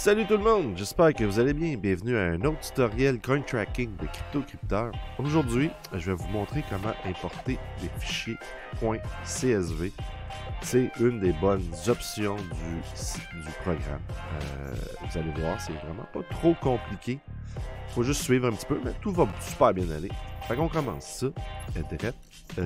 Salut tout le monde, j'espère que vous allez bien. Bienvenue à un autre tutoriel coin tracking de CryptoCrypteur. Aujourd'hui, je vais vous montrer comment importer des fichiers .csv. C'est une des bonnes options du programme. Vous allez voir, c'est vraiment pas trop compliqué. Faut juste suivre un petit peu, mais tout va super bien aller. Fait qu'on commence ça. Direct là.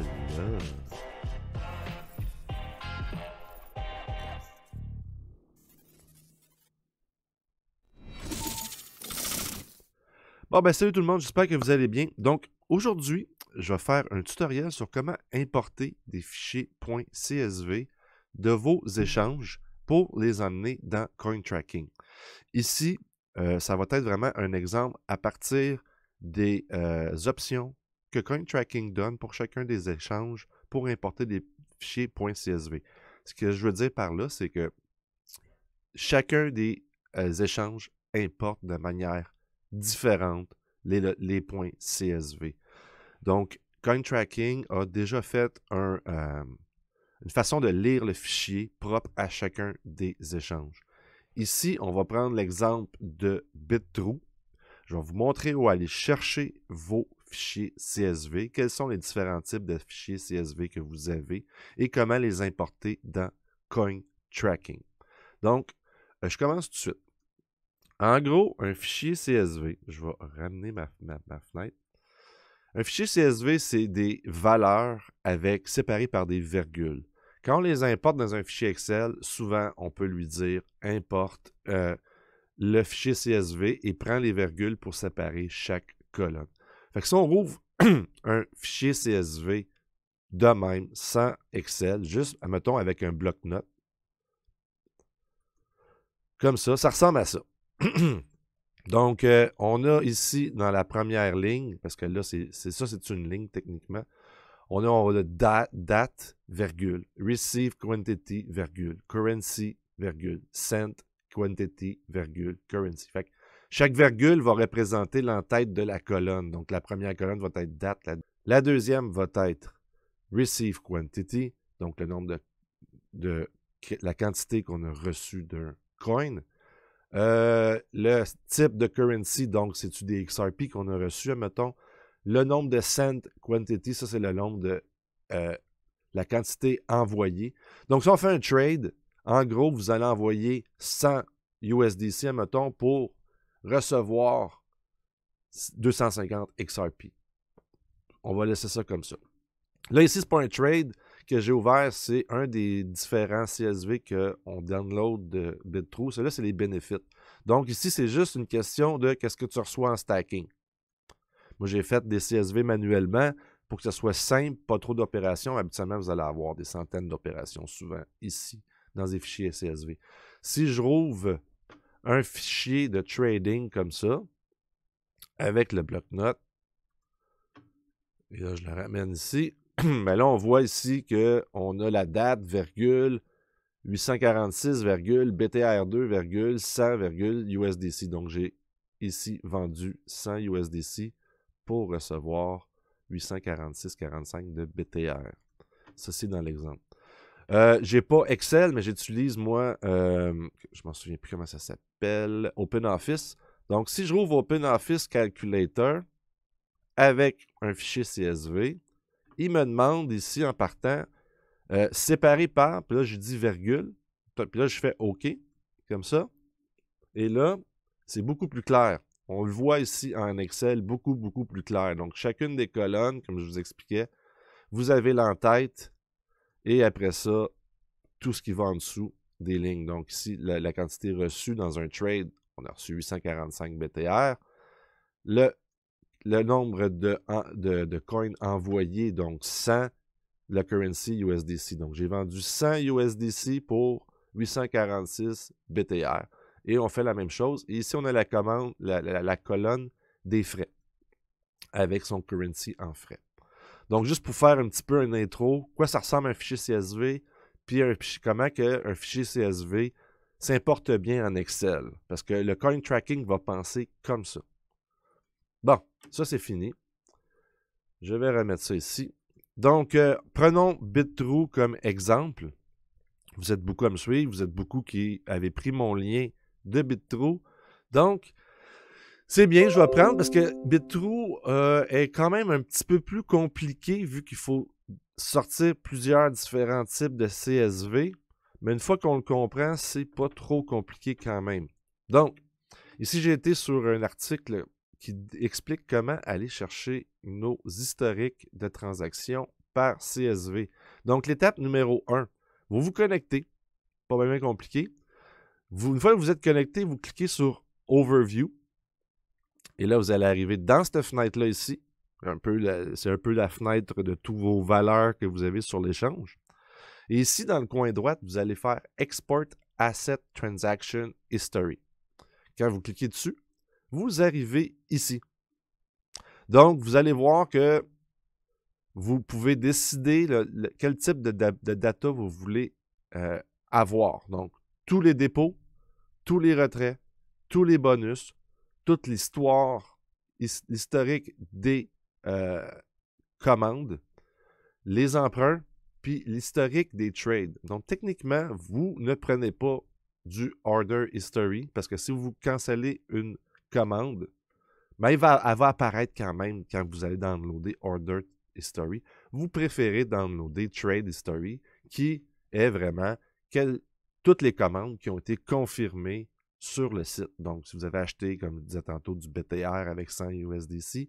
Bon ben salut tout le monde, j'espère que vous allez bien. Donc aujourd'hui, je vais faire un tutoriel sur comment importer des fichiers .csv de vos échanges pour les emmener dans CoinTracking. Ici, ça va être vraiment un exemple à partir des options que CoinTracking donne pour chacun des échanges pour importer des fichiers .csv. Ce que je veux dire par là, c'est que chacun des échanges importe de manière différente les points CSV. Donc, CoinTracking a déjà fait une façon de lire le fichier propre à chacun des échanges. Ici, on va prendre l'exemple de BitTrue. Je vais vous montrer où aller chercher vos fichiers CSV, quels sont les différents types de fichiers CSV que vous avez et comment les importer dans CoinTracking. Donc, je commence tout de suite. En gros, un fichier CSV, je vais ramener ma fenêtre. Un fichier CSV, c'est des valeurs séparées par des virgules. Quand on les importe dans un fichier Excel, souvent, on peut lui dire « importe le fichier CSV » et prend les virgules pour séparer chaque colonne. Fait que si on rouvre un fichier CSV de même, sans Excel, juste, admettons, avec un bloc-notes, comme ça ressemble à ça. Donc, on a ici dans la première ligne, parce que là, c'est une ligne techniquement, on a le date, virgule, receive quantity, virgule, currency, virgule, sent quantity, virgule, currency. Fait que chaque virgule va représenter l'entête de la colonne. Donc, la première colonne va être date. La deuxième va être receive quantity, donc le nombre de la quantité qu'on a reçue d'un coin. Le type de currency, donc c'est-tu des XRP qu'on a reçu, admettons. Le nombre de cent quantity, ça c'est le nombre de la quantité envoyée. Donc si on fait un trade, en gros, vous allez envoyer 100 USDC, admettons, pour recevoir 250 XRP. On va laisser ça comme ça. Là, ici, c'est pas un trade que j'ai ouvert, c'est un des différents CSV qu'on download de BitTrue. Celui-là, c'est les bénéfices. Donc, ici, c'est juste une question de qu'est-ce que tu reçois en stacking. Moi, j'ai fait des CSV manuellement pour que ce soit simple, pas trop d'opérations. Habituellement, vous allez avoir des centaines d'opérations, souvent ici, dans des fichiers CSV. Si je rouvre un fichier de trading comme ça, avec le bloc-notes, et là, je le ramène ici, mais là, on voit ici qu'on a la date, virgule, 846, BTR2, 100, USDC. Donc, j'ai ici vendu 100 USDC pour recevoir 846,45 de BTR. Ça, c'est dans l'exemple. J'ai pas Excel, mais j'utilise, moi, je m'en souviens plus comment ça s'appelle, OpenOffice. Donc, si je rouvre OpenOffice Calculator avec un fichier CSV, il me demande ici, en partant, séparé par, puis là, je dis virgule, puis là, je fais OK, comme ça. Et là, c'est beaucoup plus clair. On le voit ici en Excel, beaucoup, beaucoup plus clair. Donc, chacune des colonnes, comme je vous expliquais, vous avez l'entête, et après ça, tout ce qui va en dessous des lignes. Donc, ici, la quantité reçue dans un trade, on a reçu 845 BTR. Le nombre de coins envoyés, donc 100, la currency USDC. Donc, j'ai vendu 100 USDC pour 846 BTR. Et on fait la même chose. Et ici, on a la commande, la colonne des frais avec son currency en frais. Donc, juste pour faire un petit peu une intro, quoi ça ressemble à un fichier CSV, puis comment un fichier CSV s'importe bien en Excel. Parce que le coin tracking va penser comme ça. Bon, ça c'est fini. Je vais remettre ça ici. Donc, prenons BitTrue comme exemple. Vous êtes beaucoup à me suivre, vous êtes beaucoup qui avez pris mon lien de BitTrue. Donc, c'est bien, je vais prendre parce que BitTrue est quand même un petit peu plus compliqué vu qu'il faut sortir plusieurs différents types de CSV. Mais une fois qu'on le comprend, c'est pas trop compliqué quand même. Donc, ici, j'ai été sur un article qui explique comment aller chercher nos historiques de transactions par CSV. Donc, l'étape numéro 1, vous vous connectez, pas bien compliqué. Une fois que vous êtes connecté, vous cliquez sur Overview. Et là, vous allez arriver dans cette fenêtre-là ici. C'est un peu la fenêtre de toutes vos valeurs que vous avez sur l'échange. Et ici, dans le coin droit, vous allez faire Export Asset Transaction History. Quand vous cliquez dessus, vous arrivez ici. Donc, vous allez voir que vous pouvez décider quel type de data vous voulez avoir. Donc, tous les dépôts, tous les retraits, tous les bonus, toute l'histoire, l'historique des commandes, les emprunts, puis l'historique des trades. Donc, techniquement, vous ne prenez pas du order history parce que si vous cancellez une commande, mais elle va apparaître quand même quand vous allez downloader order history. Vous préférez downloader trade history qui est vraiment toutes les commandes qui ont été confirmées sur le site. Donc, si vous avez acheté, comme je disais tantôt, du BTR avec 100 USDC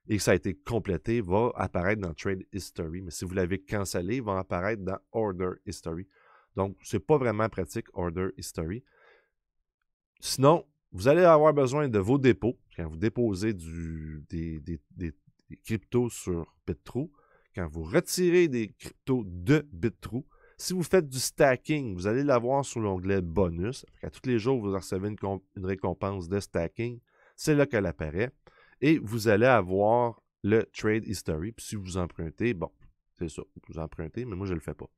et que ça a été complété, va apparaître dans Trade History. Mais si vous l'avez cancellé, il va apparaître dans Order History. Donc, ce n'est pas vraiment pratique, Order History. Sinon, vous allez avoir besoin de vos dépôts. Quand vous déposez des cryptos sur BitTrue, quand vous retirez des cryptos de BitTrue, si vous faites du stacking, vous allez l'avoir sur l'onglet bonus. À tous les jours, vous recevez une récompense de stacking. C'est là qu'elle apparaît. Et vous allez avoir le Trade History. Puis si vous empruntez, bon, c'est ça, vous empruntez, mais moi, je ne le fais pas.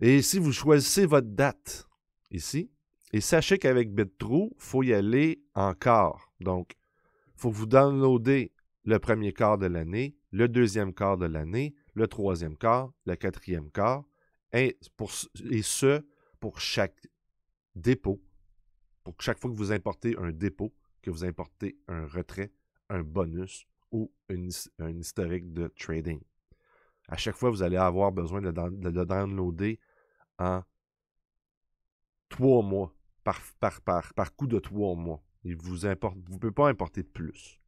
Et si vous choisissez votre date ici, et sachez qu'avec BitTrue, il faut y aller en quart. Donc, il faut que vous downloadez le premier quart de l'année, le deuxième quart de l'année, le troisième quart, le quatrième quart, et ce, pour chaque dépôt. Pour chaque fois que vous importez un dépôt, que vous importez un retrait, un bonus ou un historique de trading. À chaque fois, vous allez avoir besoin de le downloader en 3 mois, par coup de 3 mois. Vous ne pouvez pas importer plus.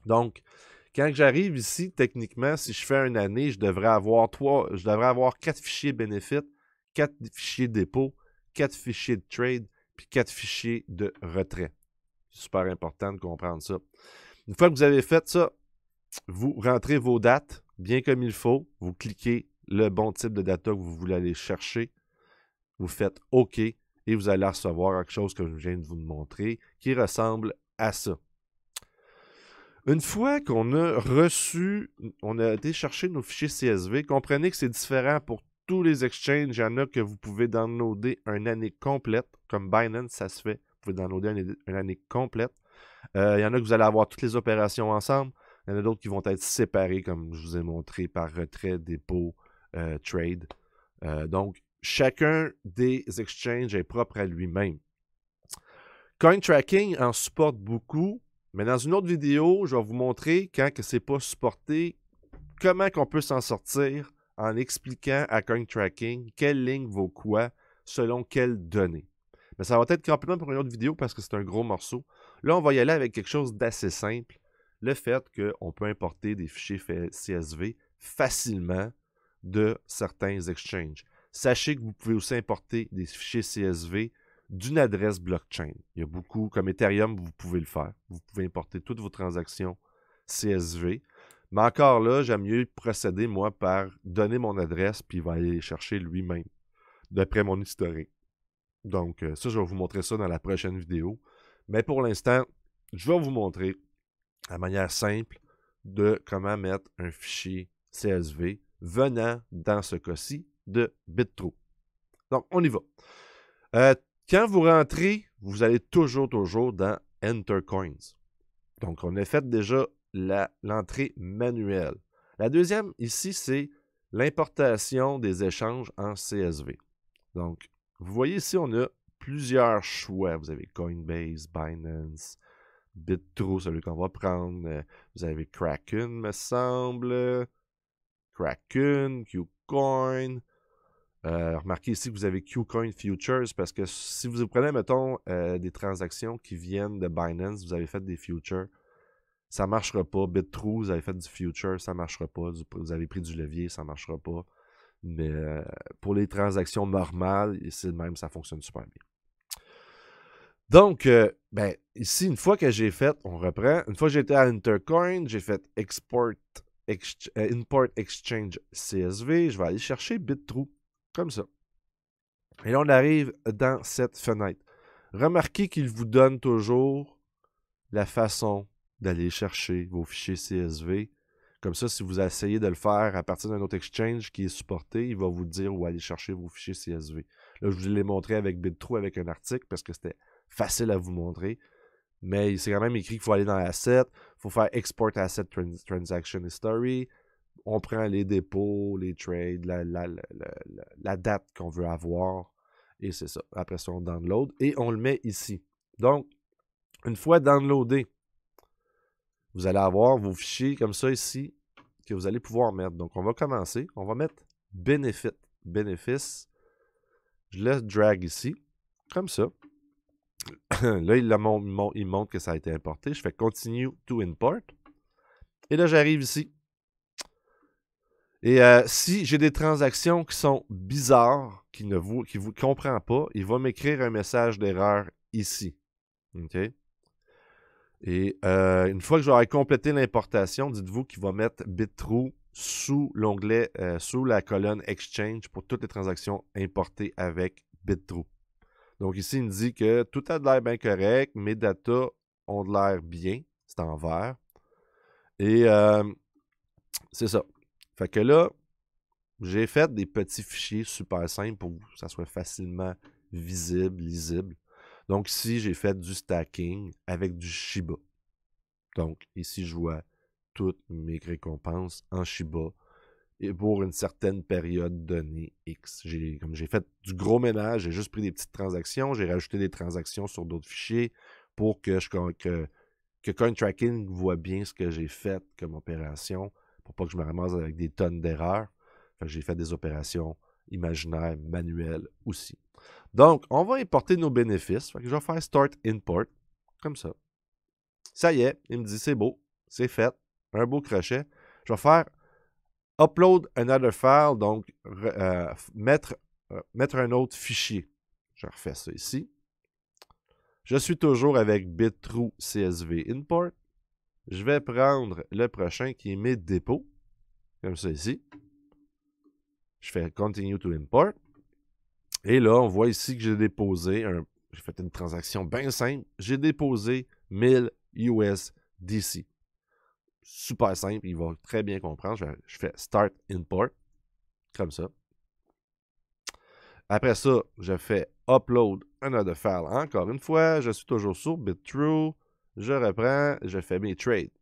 Donc, quand j'arrive ici, techniquement, si je fais une année, je devrais avoir 4 fichiers benefits, 4 fichiers dépôt, 4 fichiers de trade, puis 4 fichiers de retrait. C'est super important de comprendre ça. Une fois que vous avez fait ça, vous rentrez vos dates bien comme il faut. Vous cliquez le bon type de data que vous voulez aller chercher. Vous faites OK et vous allez recevoir quelque chose que je viens de vous montrer qui ressemble à ça. Une fois qu'on a reçu, on a été chercher nos fichiers CSV, comprenez que c'est différent pour tous les exchanges. Il y en a que vous pouvez downloader une année complète, comme Binance, ça se fait. Vous pouvez downloader une année complète. Il y en a que vous allez avoir toutes les opérations ensemble. Il y en a d'autres qui vont être séparés, comme je vous ai montré, par retrait, dépôt, trade. Donc, chacun des exchanges est propre à lui-même. CoinTracking en supporte beaucoup, mais dans une autre vidéo, je vais vous montrer quand ce n'est pas supporté, comment on peut s'en sortir en expliquant à CoinTracking quelle ligne vaut quoi selon quelles données. Mais ça va être complètement pour une autre vidéo parce que c'est un gros morceau. Là, on va y aller avec quelque chose d'assez simple. Le fait qu'on peut importer des fichiers CSV facilement de certains exchanges. Sachez que vous pouvez aussi importer des fichiers CSV d'une adresse blockchain. Il y a beaucoup, comme Ethereum, vous pouvez le faire. Vous pouvez importer toutes vos transactions CSV. Mais encore là, j'aime mieux procéder, moi, par donner mon adresse, puis il va aller les chercher lui-même, d'après mon historique. Donc, ça, je vais vous montrer ça dans la prochaine vidéo. Mais pour l'instant, je vais vous montrer la manière simple de comment mettre un fichier CSV venant, dans ce cas-ci, de BitTrue. Donc, on y va. Quand vous rentrez, vous allez toujours dans Enter Coins. Donc, on a fait déjà l'entrée manuelle. La deuxième, ici, c'est l'importation des échanges en CSV. Donc, vous voyez ici, on a plusieurs choix. Vous avez Coinbase, Binance, BitTrue, celui qu'on va prendre. Vous avez Kraken, me semble. Kraken, Qcoin. Remarquez ici que vous avez Qcoin Futures parce que si vous prenez, mettons, des transactions qui viennent de Binance, vous avez fait des futures, ça ne marchera pas. BitTrue, vous avez fait du future, ça ne marchera pas. Vous avez pris du levier, ça ne marchera pas. Mais pour les transactions normales, c'est le même, ça fonctionne super bien. Donc, ben, ici, une fois que j'ai fait, on reprend. Une fois que j'étais à Intercoin, j'ai fait Import Exchange CSV. Je vais aller chercher BitTrue, comme ça. Et là, on arrive dans cette fenêtre. Remarquez qu'il vous donne toujours la façon d'aller chercher vos fichiers CSV. Comme ça, si vous essayez de le faire à partir d'un autre exchange qui est supporté, il va vous dire où aller chercher vos fichiers CSV. Là, je vous l'ai montré avec BitTrue, avec un article, parce que c'était facile à vous montrer. Mais c'est quand même écrit qu'il faut aller dans Asset, il faut faire Export Asset Transaction History. On prend les dépôts, les trades, la date qu'on veut avoir. Et c'est ça. Après ça, on download et on le met ici. Donc, une fois downloadé, vous allez avoir vos fichiers comme ça ici que vous allez pouvoir mettre. Donc, on va commencer. On va mettre Benefit. Bénéfice. Je laisse drag ici. Comme ça. Là, il montre que ça a été importé. Je fais Continue to Import. Et là, j'arrive ici. Et si j'ai des transactions qui sont bizarres, qui ne vous comprend pas, il va m'écrire un message d'erreur ici. OK? Et une fois que j'aurai complété l'importation, dites-vous qu'il va mettre BitTrue sous l'onglet, sous la colonne Exchange pour toutes les transactions importées avec BitTrue. Donc ici, il me dit que tout a de l'air bien correct, mes data ont de l'air bien, c'est en vert. Et c'est ça. Fait que là, j'ai fait des petits fichiers super simples pour que ça soit facilement visible, lisible. Donc ici, j'ai fait du stacking avec du Shiba. Donc ici, je vois toutes mes récompenses en Shiba et pour une certaine période donnée X. Comme j'ai fait du gros ménage, j'ai juste pris des petites transactions, j'ai rajouté des transactions sur d'autres fichiers pour que CoinTracking voit bien ce que j'ai fait comme opération pour pas que je me ramasse avec des tonnes d'erreurs. J'ai fait des opérations imaginaires, manuelles aussi. Donc, on va importer nos bénéfices. Je vais faire Start Import, comme ça. Ça y est, il me dit c'est beau, c'est fait, un beau crochet. Je vais faire Upload another file, donc mettre un autre fichier. Je refais ça ici. Je suis toujours avec BitTrue CSV Import. Je vais prendre le prochain qui est mes dépôts, comme ça ici. Je fais Continue to Import. Et là, on voit ici que j'ai déposé, j'ai fait une transaction bien simple. J'ai déposé 1000 USDC. Super simple, il va très bien comprendre. Je fais Start Import, comme ça. Après ça, je fais Upload another file. Encore une fois, je suis toujours sur BitTrue. Je reprends, je fais mes trades.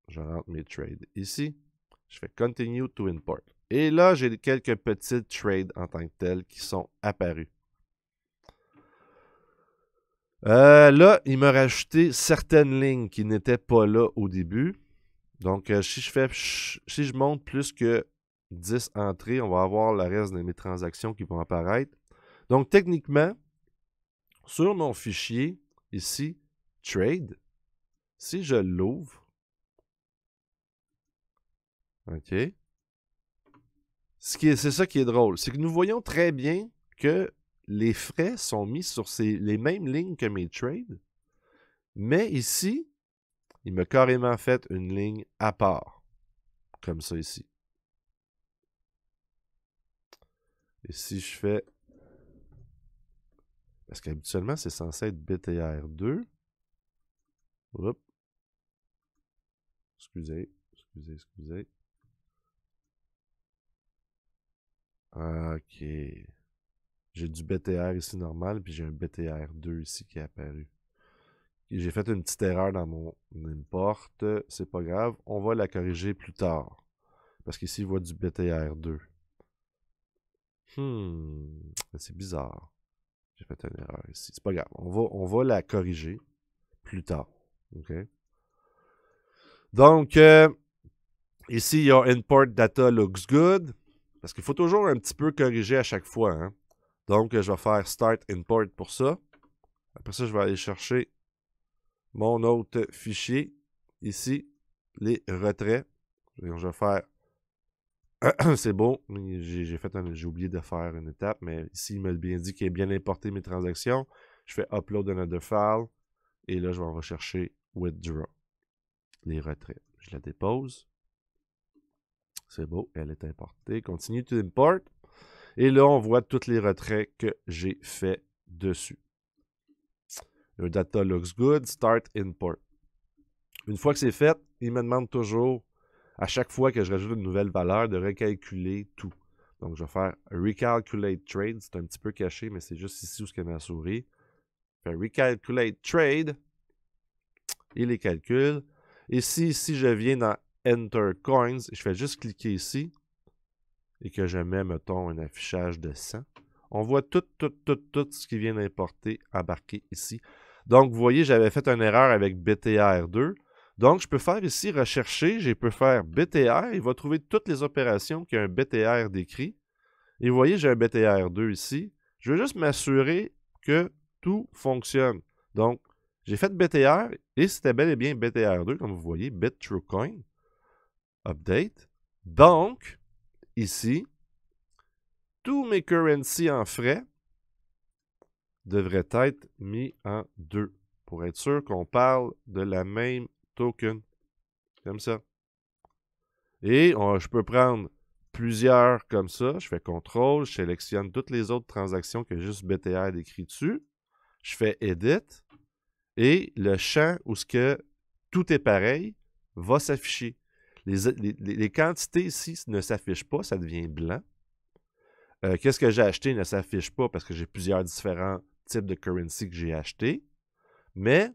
Je rentre mes trades ici. Je fais Continue to Import. Et là, j'ai quelques petites trades en tant que telles qui sont apparues. Là, il m'a rajouté certaines lignes qui n'étaient pas là au début. Donc, si je monte plus que 10 entrées, on va avoir le reste de mes transactions qui vont apparaître. Donc, techniquement, sur mon fichier, ici, Trade, si je l'ouvre, OK, c'est ça qui est drôle, c'est que nous voyons très bien que les frais sont mis sur les mêmes lignes que mes trades, mais ici, il m'a carrément fait une ligne à part, comme ça ici. Et si je fais... Parce qu'habituellement, c'est censé être BTR2. Oups. Excusez. OK. J'ai du BTR ici normal, puis j'ai un BTR2 ici qui est apparu. J'ai fait une petite erreur dans mon import. C'est pas grave. On va la corriger plus tard. Parce qu'ici, il voit du BTR2. C'est bizarre. J'ai fait une erreur ici. C'est pas grave. On va la corriger plus tard. OK? Donc, ici, il y a Import Data Looks Good. Parce qu'il faut toujours un petit peu corriger à chaque fois. Hein? Donc, je vais faire Start Import pour ça. Après ça, je vais aller chercher mon autre fichier. Ici, les retraits. Je vais faire... C'est beau. J'ai oublié de faire une étape, mais ici, il m'a bien dit qu'il a bien importé mes transactions. Je fais Upload another file. Et là, je vais en rechercher Withdraw. Les retraits. Je la dépose. C'est beau, elle est importée. Continue to import. Et là, on voit tous les retraits que j'ai fait dessus. Le data looks good. Start import. Une fois que c'est fait, il me demande toujours, à chaque fois que je rajoute une nouvelle valeur, de recalculer tout. Donc, je vais faire Recalculate Trade. C'est un petit peu caché, mais c'est juste ici où est ma souris. Je fais Recalculate Trade. Il les calcule. Et si je viens dans Enter Coins, je fais juste cliquer ici et que je mets, mettons, un affichage de 100, on voit tout ce qui vient d'importer embarqué ici. Donc, vous voyez, j'avais fait une erreur avec BTR2. Donc, je peux faire ici rechercher, je peux faire BTR, il va trouver toutes les opérations qui ont un BTR décrit. Et vous voyez, j'ai un BTR2 ici. Je veux juste m'assurer que tout fonctionne. Donc, j'ai fait BTR et c'était bel et bien BTR2, comme vous voyez, BitTrueCoin. Update. Donc, ici, tous mes currencies en frais devraient être mis en 2 pour être sûr qu'on parle de la même token. Comme ça. Et je peux prendre plusieurs comme ça. Je fais CTRL, je sélectionne toutes les autres transactions que juste BTR décrit dessus. Je fais Edit. Et le champ où ce que tout est pareil va s'afficher. Les quantités ici ne s'affichent pas, ça devient blanc. Qu'est-ce que j'ai acheté ne s'affiche pas parce que j'ai plusieurs différents types de currency que j'ai acheté. Mais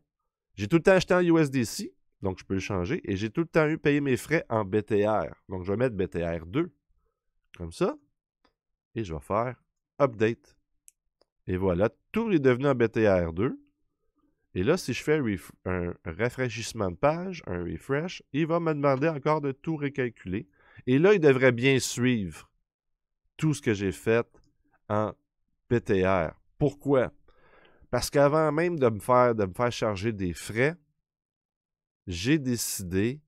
j'ai tout le temps acheté en USDC, donc je peux le changer. Et j'ai tout le temps eu payé mes frais en BTR. Donc je vais mettre BTR2, comme ça. Et je vais faire Update. Et voilà, tout est devenu en BTR2. Et là, si je fais un rafraîchissement de page, un refresh, il va me demander encore de tout recalculer. Et là, il devrait bien suivre tout ce que j'ai fait en BTR. Pourquoi? Parce qu'avant même de me faire charger des frais, j'ai décidé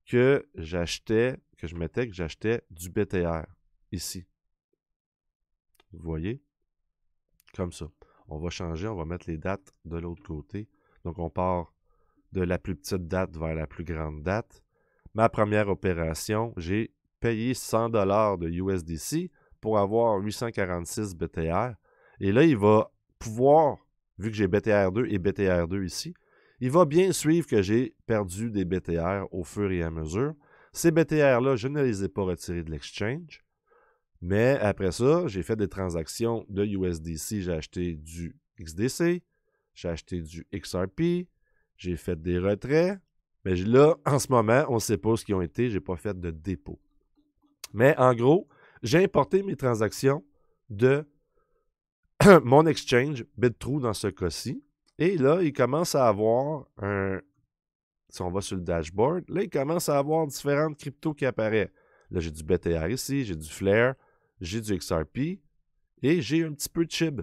que j'achetais du BTR ici. Vous voyez? Comme ça. On va changer, on va mettre les dates de l'autre côté. Donc, on part de la plus petite date vers la plus grande date. Ma première opération, j'ai payé 100$ de USDC pour avoir 846 BTR. Et là, il va pouvoir, vu que j'ai BTR2 et BTR2 ici, il va bien suivre que j'ai perdu des BTR au fur et à mesure. Ces BTR-là, je ne les ai pas retirés de l'exchange. Mais après ça, j'ai fait des transactions de USDC. J'ai acheté du XDC, j'ai acheté du XRP, j'ai fait des retraits. Mais là, en ce moment, on ne sait pas ce qu'ils ont été. Je n'ai pas fait de dépôt. Mais en gros, j'ai importé mes transactions de mon exchange, BitTrue dans ce cas-ci. Et là, il commence à avoir un... Si on va sur le dashboard, là, il commence à avoir différentes cryptos qui apparaissent. Là, j'ai du BTR ici, j'ai du Flare, j'ai du XRP et j'ai un petit peu de SHIB.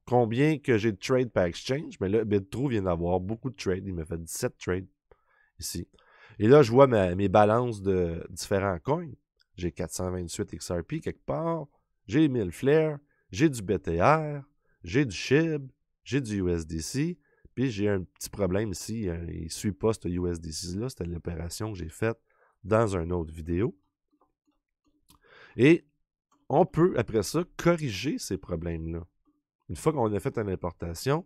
Combien que j'ai de trades par exchange? Mais là, BitTrue vient d'avoir beaucoup de trades. Il m'a fait 17 trades ici. Et là, je vois mes balances de différents coins. J'ai 428 XRP quelque part. J'ai 1000 Flare. J'ai du BTR. J'ai du SHIB. J'ai du USDC. Puis j'ai un petit problème ici. Il ne suit pas ce USDC-là. C'était l'opération que j'ai faite dans une autre vidéo. Et on peut, après ça, corriger ces problèmes-là. Une fois qu'on a fait une importation,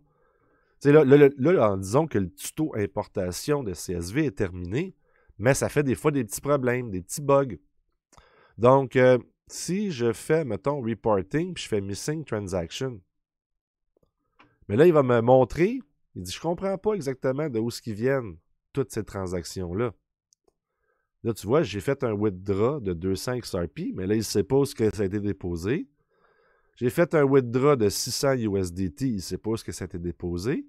là, disons que le tuto importation de CSV est terminé, mais ça fait des fois des petits problèmes, des petits bugs. Donc, si je fais, mettons, reporting, puis je fais missing transaction, mais là, il va me montrer, il dit, je ne comprends pas exactement d'où ils viennent, toutes ces transactions-là. Là, tu vois, j'ai fait un withdraw de 200 XRP, mais là, il ne sait pas où ça a été déposé. J'ai fait un withdraw de 600 USDT, il ne sait pas ce que ça a été déposé.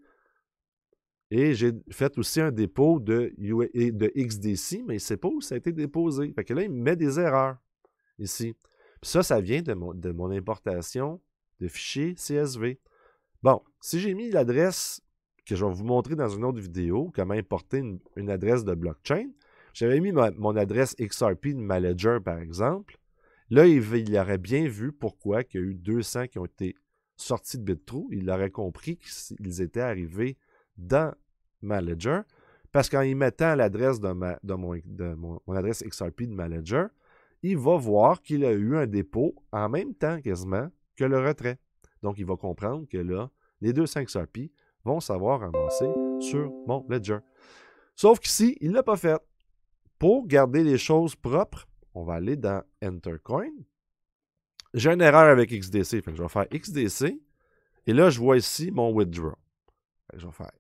Et j'ai fait aussi un dépôt de XDC, mais il ne sait pas où ça a été déposé. Fait que là, il me met des erreurs ici. Puis ça vient de mon importation de fichiers CSV. Bon, si j'ai mis l'adresse que je vais vous montrer dans une autre vidéo, comment importer une adresse de blockchain, j'avais mis mon adresse XRP de ma Ledger, par exemple. Là, il aurait bien vu pourquoi il y a eu 200 qui ont été sortis de BitTrue. Il aurait compris qu'ils étaient arrivés dans ma Ledger, parce qu'en y mettant l'adresse de mon adresse XRP de ma Ledger, il va voir qu'il a eu un dépôt en même temps quasiment que le retrait. Donc, il va comprendre que là, les 200 XRP vont savoir ramasser sur mon Ledger. Sauf qu'ici, il ne l'a pas fait. Pour garder les choses propres, on va aller dans Enter Coin. J'ai une erreur avec XDC, fait que je vais faire XDC, et là, je vois ici mon withdraw. Fait que je vais faire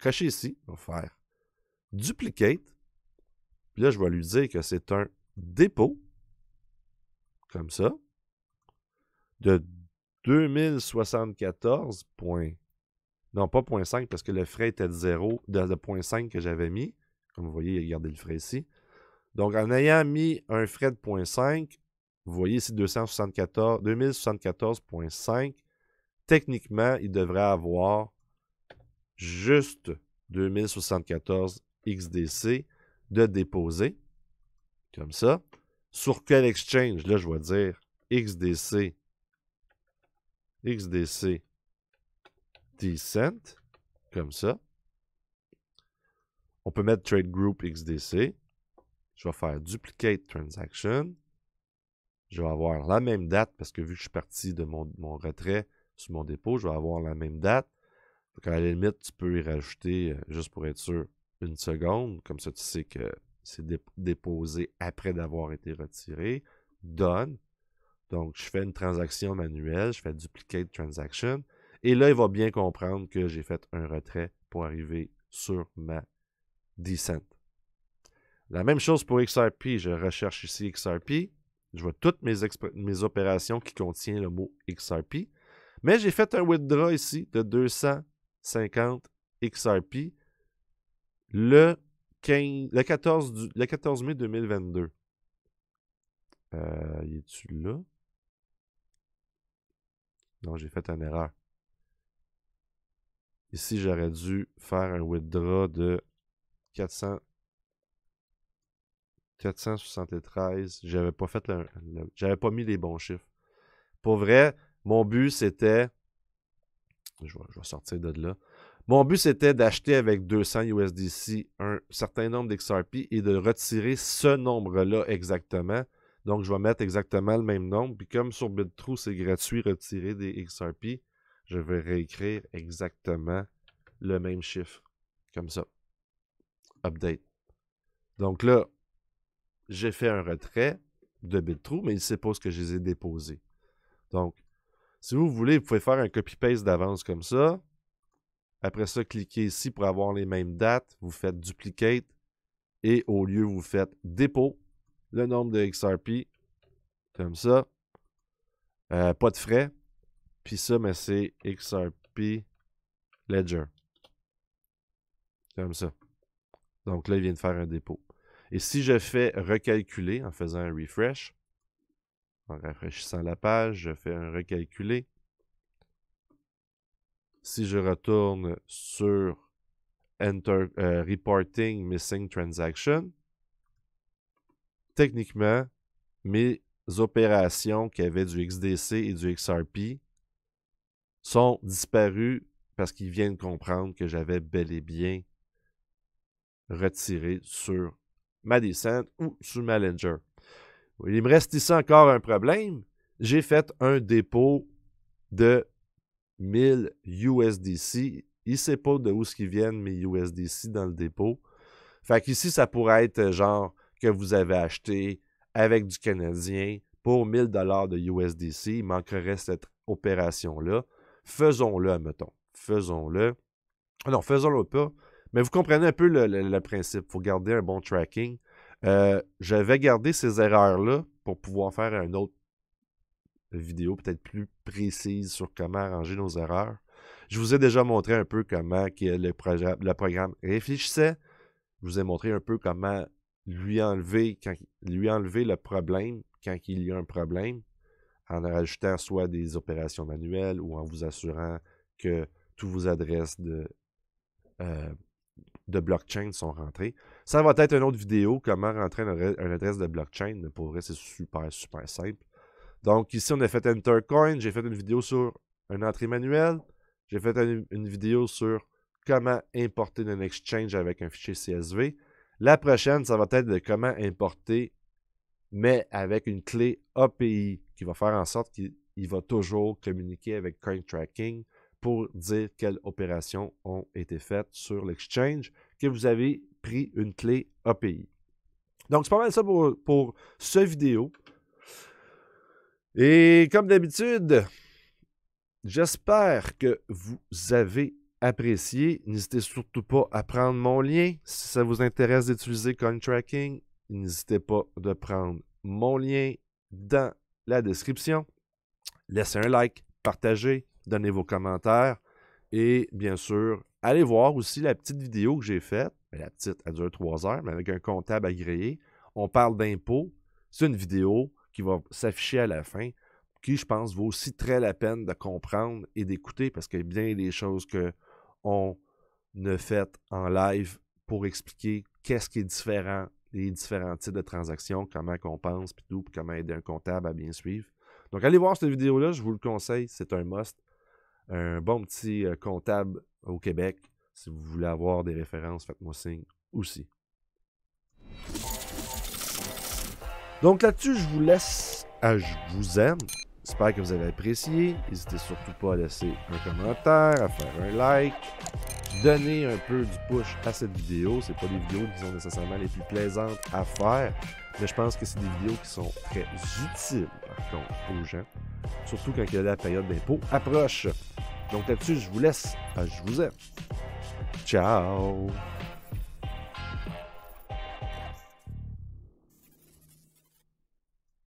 cocher ici, je vais faire duplicate, puis là, je vais lui dire que c'est un dépôt, comme ça, de 2074. Non, pas 0.5 parce que le frais était de 0, de 0.5 que j'avais mis. Comme vous voyez, il a gardé le frais ici. Donc, en ayant mis un frais de 0.5, vous voyez ici 2074.5, techniquement, il devrait avoir juste 2074 XDC de déposer, comme ça. Sur quel exchange? Là, je vais dire XDC Decent, comme ça. On peut mettre Trade Group XDC. Je vais faire Duplicate Transaction. Je vais avoir la même date, parce que vu que je suis parti de mon retrait sur mon dépôt, je vais avoir la même date. Donc, à la limite, tu peux y rajouter, juste pour être sûr, une seconde. Comme ça, tu sais que c'est déposé après d'avoir été retiré. Done. Donc, je fais une transaction manuelle, je fais Duplicate Transaction. Et là, il va bien comprendre que j'ai fait un retrait pour arriver sur ma Decent. La même chose pour XRP. Je recherche ici XRP. Je vois toutes mes opérations qui contiennent le mot XRP. Mais j'ai fait un withdraw ici de 250 XRP le 14 mai 2022. Y est-tu là? Non, j'ai fait une erreur. Ici, j'aurais dû faire un withdraw de 473. J'avais pas fait j'avais pas mis les bons chiffres. Pour vrai, mon but c'était. Je vais sortir de là. Mon but c'était d'acheter avec 200 USDC un certain nombre d'XRP et de retirer ce nombre-là exactement. Donc, je vais mettre exactement le même nombre. Puis comme sur BitTrue, c'est gratuit retirer des XRP, je vais réécrire exactement le même chiffre. Comme ça. Update. Donc là, j'ai fait un retrait de BitTrue, mais il ne sait pas ce que je les ai déposés. Donc, si vous voulez, vous pouvez faire un copy-paste d'avance comme ça. Après ça, cliquez ici pour avoir les mêmes dates. Vous faites Duplicate. Et au lieu, vous faites Dépôt. Le nombre de XRP. Comme ça. Pas de frais. Puis ça, mais c'est XRP Ledger. Comme ça. Donc là, il vient de faire un dépôt. Et si je fais recalculer en faisant un refresh, en rafraîchissant la page, je fais un recalculer. Si je retourne sur Reporting Missing Transaction, techniquement, mes opérations qui avaient du XDC et du XRP sont disparues parce qu'ils viennent comprendre que j'avais bel et bien retiré sur ma Decent ou sur ma Ledger. Il me reste ici encore un problème. J'ai fait un dépôt de 1000 USDC. Il ne sait pas de où ce qu'ils viennent, mes USDC, dans le dépôt. Fait qu'ici, ça pourrait être genre que vous avez acheté avec du Canadien pour 1000 $ de USDC. Il manquerait cette opération-là. Faisons-le, admettons. Faisons-le. Non, faisons-le pas. Mais vous comprenez un peu le principe. Il faut garder un bon tracking. Je vais garder ces erreurs-là pour pouvoir faire un autre vidéo peut-être plus précise sur comment arranger nos erreurs. Je vous ai déjà montré un peu comment le programme réfléchissait. Je vous ai montré un peu comment lui enlever le problème quand il y a un problème, en rajoutant soit des opérations manuelles ou en vous assurant que toutes vos adresses de blockchain sont rentrées. Ça va être une autre vidéo, comment rentrer une adresse de blockchain, mais pour vrai, c'est super, super simple. Donc ici, on a fait Entercoin, j'ai fait une vidéo sur une entrée manuelle, j'ai fait une vidéo sur comment importer un exchange avec un fichier CSV. La prochaine, ça va être de comment importer, mais avec une clé API qui va faire en sorte qu'il va toujours communiquer avec CoinTracking pour dire quelles opérations ont été faites sur l'exchange, que vous avez pris une clé API. Donc, c'est pas mal ça pour ce vidéo. Et comme d'habitude, j'espère que vous avez apprécié. N'hésitez surtout pas à prendre mon lien. Si ça vous intéresse d'utiliser CoinTracking, n'hésitez pas de prendre mon lien dans la description. Laissez un like, partagez, donnez vos commentaires et bien sûr, allez voir aussi la petite vidéo que j'ai faite. La petite, elle dure 3 heures, mais avec un comptable agréé. On parle d'impôts. C'est une vidéo qui va s'afficher à la fin, qui, je pense, vaut aussi très la peine de comprendre et d'écouter parce qu'il y a bien des choses qu'on a faites en live pour expliquer qu'est-ce qui est différent, les différents types de transactions, comment on pense, puis tout, puis comment aider un comptable à bien suivre. Donc, allez voir cette vidéo-là, je vous le conseille, c'est un must. Un bon petit comptable au Québec. Si vous voulez avoir des références, faites-moi signe aussi. Donc là-dessus, je vous laisse à Je vous aime. J'espère que vous avez apprécié. N'hésitez surtout pas à laisser un commentaire, à faire un like, donner un peu du push à cette vidéo. C'est pas des vidéos qui sont nécessairement les plus plaisantes à faire, mais je pense que c'est des vidéos qui sont très utiles, par contre, aux gens. Surtout quand la période d'impôt approche. Donc là-dessus, je vous laisse. Je vous aime. Ciao!